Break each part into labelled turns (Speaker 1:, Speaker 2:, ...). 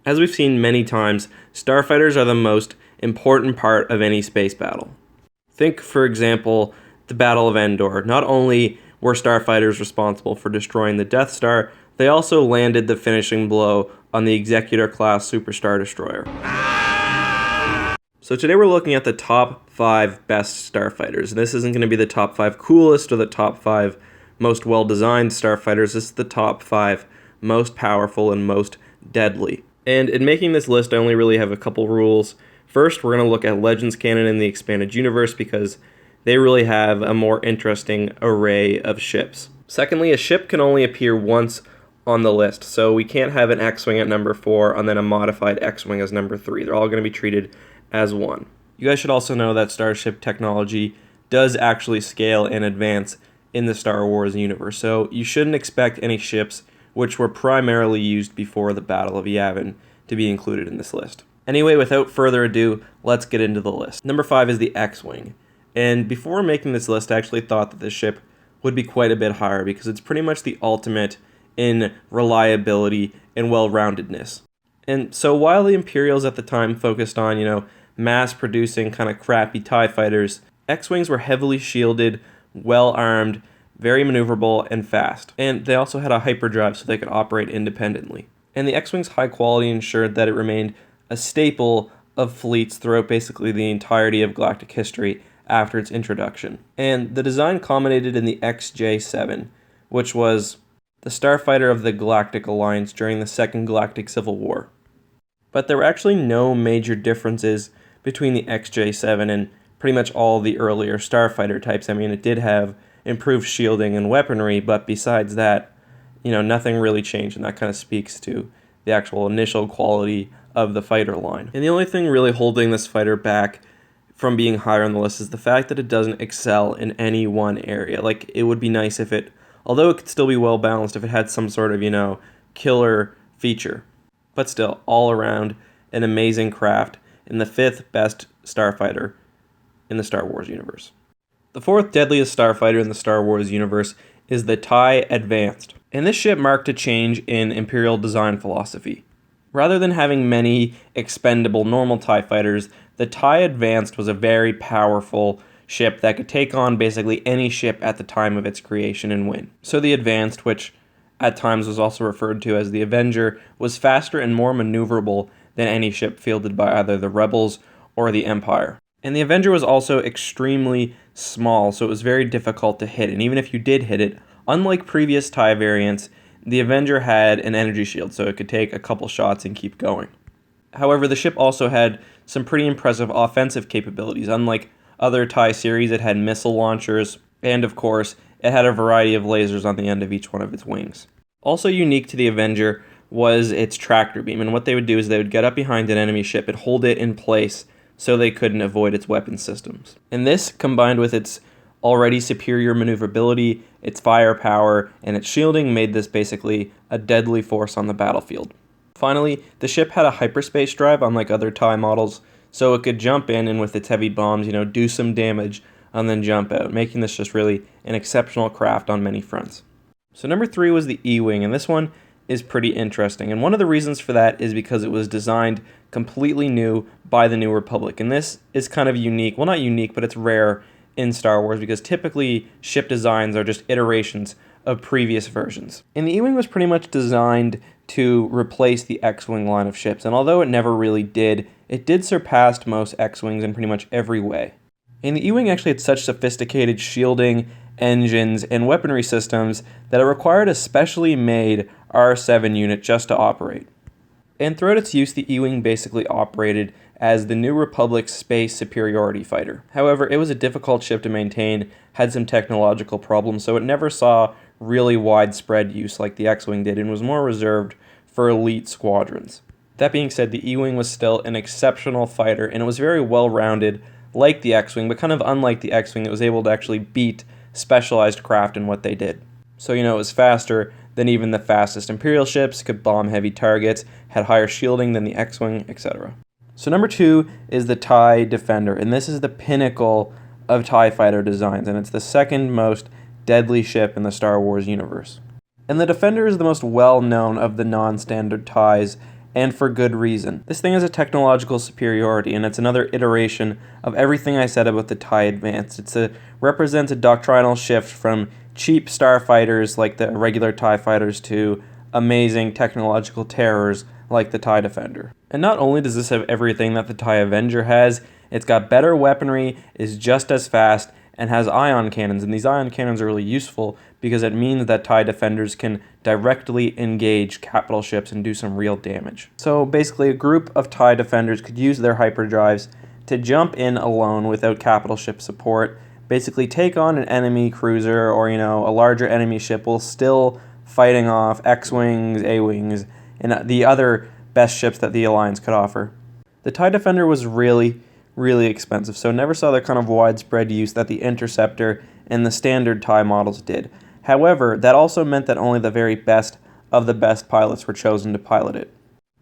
Speaker 1: As we've seen many times, starfighters are the most important part of any space battle. Think, for example, the Battle of Endor. Not only were starfighters responsible for destroying the Death Star, they also landed the finishing blow on the Executor-class Super Star Destroyer. So today we're looking at the top 5 best starfighters. This isn't going to be the top 5 coolest or the top 5 most well-designed starfighters. This is the top 5 most powerful and most deadly. And in making this list, I only really have a couple rules. First, we're going to look at Legends canon in the expanded universe because they really have a more interesting array of ships. Secondly, a ship can only appear once on the list, so we can't have an X-Wing at number 4 and then a modified X-Wing as number 3. They're all going to be treated as one. You guys should also know that starship technology does actually scale and advance in the Star Wars universe, so you shouldn't expect any ships which were primarily used before the Battle of Yavin to be included in this list. Anyway, without further ado, let's get into the list. Number 5 is the X-Wing. And before making this list, I actually thought that this ship would be quite a bit higher because it's pretty much the ultimate in reliability and well-roundedness. And so while the Imperials at the time focused on, mass-producing kind of crappy TIE fighters, X-Wings were heavily shielded, well-armed, very maneuverable, and fast. And they also had a hyperdrive so they could operate independently. And the X-Wing's high quality ensured that it remained a staple of fleets throughout basically the entirety of galactic history after its introduction. And the design culminated in the XJ-7, which was the starfighter of the Galactic Alliance during the Second Galactic Civil War. But there were actually no major differences between the XJ-7 and pretty much all the earlier starfighter types. I mean, it did have improved shielding and weaponry, but besides that, nothing really changed, and that kind of speaks to the actual initial quality of the fighter line. And the only thing really holding this fighter back from being higher on the list is the fact that it doesn't excel in any one area. Like, it would be nice if it, although it could still be well balanced, if it had some sort of, killer feature. But still, all around, an amazing craft and the 5th best starfighter in the Star Wars universe. The 4th deadliest starfighter in the Star Wars universe is the Tie Advanced. And this ship marked a change in Imperial design philosophy. Rather than having many expendable normal TIE fighters, the Tie Advanced was a very powerful ship that could take on basically any ship at the time of its creation and win. So the Advanced, which at times was also referred to as the Avenger, was faster and more maneuverable than any ship fielded by either the Rebels or the Empire. And the Avenger was also extremely small, so it was very difficult to hit, and even if you did hit it, unlike previous TIE variants, the Avenger had an energy shield, so it could take a couple shots and keep going. However, the ship also had some pretty impressive offensive capabilities. Unlike other TIE series, it had missile launchers, and of course, it had a variety of lasers on the end of each one of its wings. Also unique to the Avenger was its tractor beam, and what they would do is they would get up behind an enemy ship and hold it in place so they couldn't avoid its weapon systems. And this, combined with its already superior maneuverability, its firepower, and its shielding, made this basically a deadly force on the battlefield. Finally, the ship had a hyperspace drive unlike other TIE models, so it could jump in and with its heavy bombs, do some damage and then jump out, making this just really an exceptional craft on many fronts. So number 3 was the Ewing, and this one is pretty interesting. And one of the reasons for that is because it was designed completely new by the New Republic. And this is kind of unique. Well, not unique, but it's rare in Star Wars because typically ship designs are just iterations of previous versions. And the Ewing was pretty much designed to replace the X-Wing line of ships. And although it never really did, it did surpass most X-Wings in pretty much every way. And the Ewing actually had such sophisticated shielding, engines, and weaponry systems that it required a specially made R7 unit just to operate. And throughout its use, the Ewing basically operated as the New Republic's space superiority fighter. However, it was a difficult ship to maintain, had some technological problems, so it never saw really widespread use like the X-Wing did and was more reserved for elite squadrons. That being said, the Ewing was still an exceptional fighter, and it was very well-rounded like the X-Wing, but kind of unlike the X-Wing, it was able to actually beat specialized craft in what they did. So, it was faster than even the fastest Imperial ships, could bomb heavy targets, had higher shielding than the X-Wing, etc. So number 2 is the TIE Defender, and this is the pinnacle of TIE fighter designs, and it's the second most deadly ship in the Star Wars universe. And the Defender is the most well-known of the non-standard TIEs, and for good reason. This thing has a technological superiority, and it's another iteration of everything I said about the TIE Advanced. Represents a doctrinal shift from cheap starfighters like the regular TIE fighters to amazing technological terrors like the TIE Defender. And not only does this have everything that the TIE Avenger has, it's got better weaponry, is just as fast, and has ion cannons. And these ion cannons are really useful because it means that TIE Defenders can directly engage capital ships and do some real damage. So basically a group of TIE Defenders could use their hyperdrives to jump in alone without capital ship support, basically take on an enemy cruiser or, a larger enemy ship while still fighting off X-Wings, A-Wings, and the other best ships that the Alliance could offer. The TIE Defender was really expensive, so never saw the kind of widespread use that the Interceptor and the standard TIE models did. However, that also meant that only the very best of the best pilots were chosen to pilot it.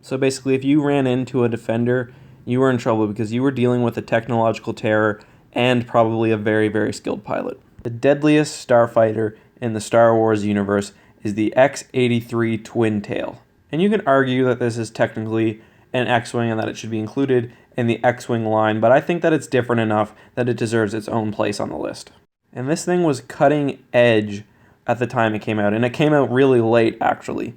Speaker 1: So basically, if you ran into a Defender, you were in trouble because you were dealing with a technological terror and probably a very skilled pilot. The deadliest starfighter in the Star Wars universe is the X-83 Twin Tail. And you can argue that this is technically an X-Wing and that it should be included in the X-Wing line, but I think that it's different enough that it deserves its own place on the list. And this thing was cutting edge at the time it came out, and it came out really late, actually.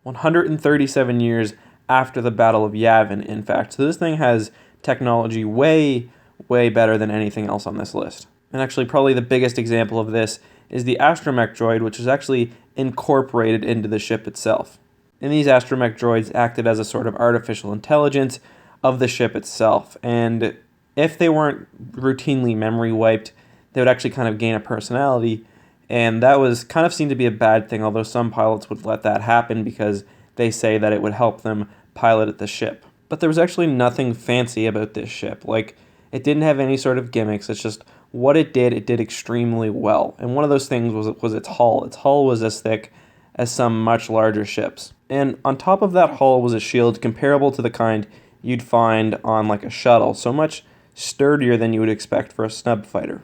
Speaker 1: 137 years after the Battle of Yavin, in fact. So this thing has technology way better than anything else on this list. And actually, probably the biggest example of this is the astromech droid, which is actually incorporated into the ship itself. And these astromech droids acted as a sort of artificial intelligence of the ship itself. And if they weren't routinely memory wiped, they would actually kind of gain a personality. And that was kind of seen to be a bad thing, although some pilots would let that happen because they say that it would help them pilot the ship. But there was actually nothing fancy about this ship. Like, it didn't have any sort of gimmicks. It's just what it did extremely well. And one of those things was its hull. Its hull was as thick as some much larger ships. And on top of that hull was a shield comparable to the kind you'd find on like a shuttle, so much sturdier than you would expect for a snub fighter.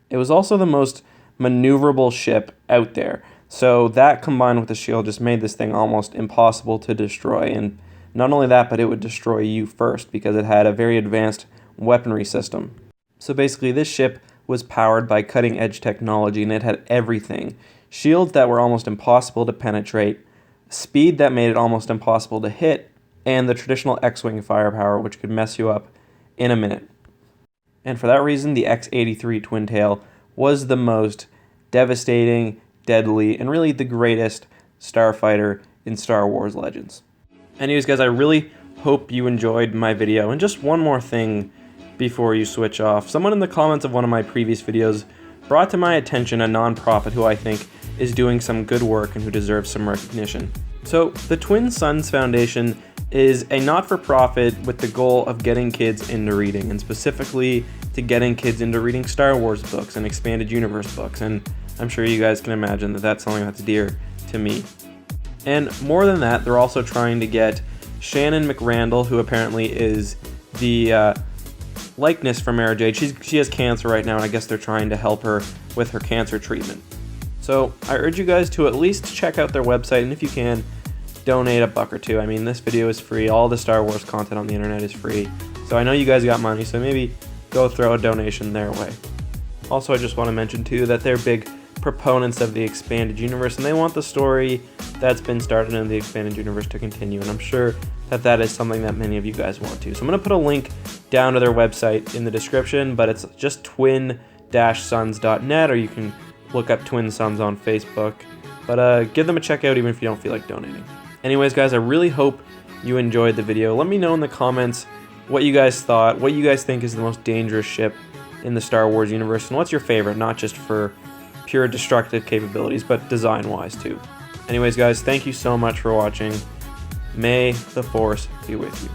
Speaker 1: It was also the most maneuverable ship out there, so that combined with the shield just made this thing almost impossible to destroy. And not only that, but it would destroy you first because it had a very advanced weaponry system. So basically this ship was powered by cutting edge technology, and it had everything. Shields that were almost impossible to penetrate, speed that made it almost impossible to hit, and the traditional X-Wing firepower, which could mess you up in a minute. And for that reason, the X-83 Twin Tail was the most devastating, deadly, and really the greatest starfighter in Star Wars Legends. Anyways, guys, I really hope you enjoyed my video. And just one more thing before you switch off. Someone in the comments of one of my previous videos brought to my attention a nonprofit who I think is doing some good work and who deserves some recognition. So, the Twin Suns Foundation is a not-for-profit with the goal of getting kids into reading, and specifically to getting kids into reading Star Wars books and expanded universe books, and I'm sure you guys can imagine that that's something that's dear to me. And more than that, they're also trying to get Shannon McRandall, who apparently is the likeness for Mara Jade. She has cancer right now, and I guess they're trying to help her with her cancer treatment. So I urge you guys to at least check out their website, and if you can, donate $1 or $2. I mean, this video is free. All the Star Wars content on the internet is free. So I know you guys got money, so maybe go throw a donation their way. Also, I just want to mention too that they're big proponents of the expanded universe, and they want the story that's been started in the expanded universe to continue, and I'm sure that that is something that many of you guys want to. So I'm going to put a link down to their website in the description, but it's just twin-suns.net, or you can look up Twin Suns on Facebook. But give them a check out even if you don't feel like donating. Anyways, guys, I really hope you enjoyed the video. Let me know in the comments what you guys thought, what you guys think is the most dangerous ship in the Star Wars universe, and what's your favorite, not just for pure destructive capabilities, but design-wise too. Anyways, guys, thank you so much for watching. May the Force be with you.